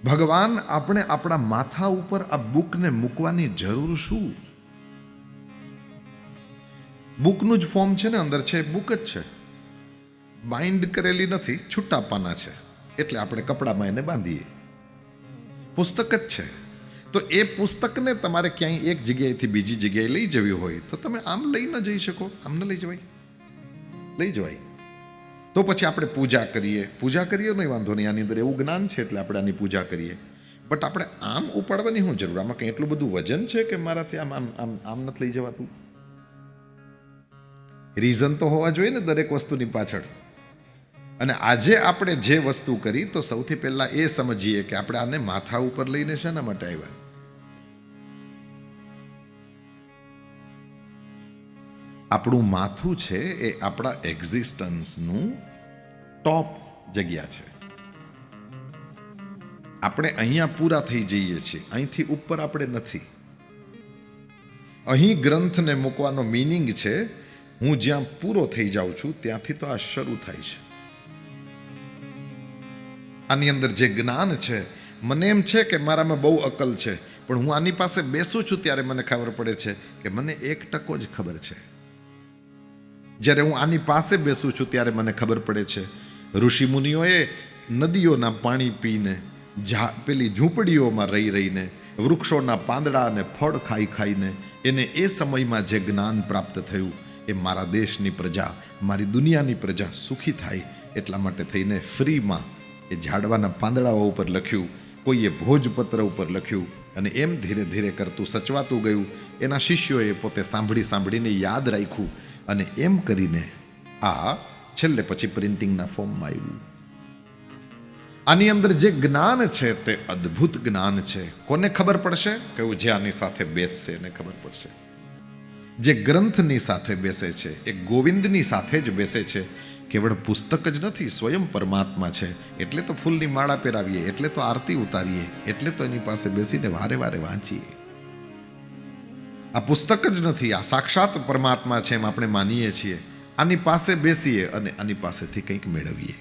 ભગવાન આપણે આપણા માથા ઉપર આ બુકને મૂકવાની જરૂર શું? બુકનું જ ફોર્મ છે ને, અંદર છે બુક જ છે, બાઇન્ડ કરેલી નથી, છૂટા પાના છે, એટલે આપણે કપડામાં એને બાંધીએ. પુસ્તક જ છે. તો એ પુસ્તકને તમારે ક્યાંય એક જગ્યાએથી બીજી જગ્યાએ લઈ જવી હોય તો તમે આમ લઈ ન જઈ શકો. આમ ન લઈ જવાય, લઈ જવાય. તો પછી આપણે પૂજા કરીએ નહીં વાંધો નહીં, આની અંદર એવું જ્ઞાન છે એટલે આપણે આની પૂજા કરીએ. બટ આપણે આમ ઉપાડવાની શું જરૂર? આમાં કંઈ એટલું બધું વજન છે કે મારાથી આમ આમ આમ આમ નથી લઈ જવાતું? રીઝન તો હોવા જોઈએ ને દરેક વસ્તુની પાછળ. અને આજે આપણે જે વસ્તુ કરી તો સૌથી પહેલા એ સમજીએ કે આપણે આને માથા ઉપર લઈને શાના માટે આવ્યા. આપણું માથું છે એ આપણા એક્ઝિસ્ટન્સનું ટોપ જગ્યા છે. આપણે અહીંયા પૂરા થઈ જઈએ છીએ, અહીંથી ઉપર આપણે નથી. અહીં ગ્રંથને મૂકવાનો મિનિંગ છે હું જ્યાં પૂરો થઈ જાઉં છું ત્યાંથી તો આ શરૂ થાય છે. આની અંદર જે જ્ઞાન છે, મને એમ છે કે મારામાં બહુ અકલ છે, પણ હું આની પાસે બેસું છું ત્યારે મને ખબર પડે છે કે મને 1% જ ખબર છે. જ્યારે હું આની પાસે બેસું છું ત્યારે મને ખબર પડે છે ઋષિ મુનિઓએ નદીઓના પાણી પીને, પેલી ઝૂંપડીઓમાં રહી રહીને, વૃક્ષોના પાંદડા અને ફળ ખાઈ ખાઈને એને એ સમયમાં જે જ્ઞાન પ્રાપ્ત થયું એ મારા દેશની પ્રજા, મારી દુનિયાની પ્રજા સુખી થાય એટલા માટે થઈને ફ્રીમાં એ ઝાડવાના પાંદડાઓ ઉપર લખ્યું, કોઈએ ભોજપત્ર ઉપર લખ્યું, અને એમ ધીરે ધીરે કરતું સચવાતું ગયું. એના શિષ્યોએ પોતે સાંભળીને યાદ રાખ્યું, અને એમ કરીને આ છેલ્લે પછી પ્રિન્ટિંગના ફોર્મમાં આવ્યું. આની અંદર જે જ્ઞાન છે તે અદ્ભુત જ્ઞાન છે. કોને ખબર પડશે? કયું જે આની સાથે બેસશે એને ખબર પડશે. જે ગ્રંથની સાથે બેસે છે એ ગોવિંદની સાથે જ બેસે છે. કેવળ પુસ્તક જ નથી, સ્વયં પરમાત્મા છે. એટલે તો ફૂલની માળા પહેરાવીએ, એટલે તો આરતી ઉતારીએ, એટલે તો એની પાસે બેસીને વારે વારે વાંચીએ. આ પુસ્તક જ નથી, આ સાક્ષાત પરમાત્મા છે એમ આપણે માનીએ છીએ. આની પાસે બેસીએ અને આની પાસેથી કંઈક મેળવીએ.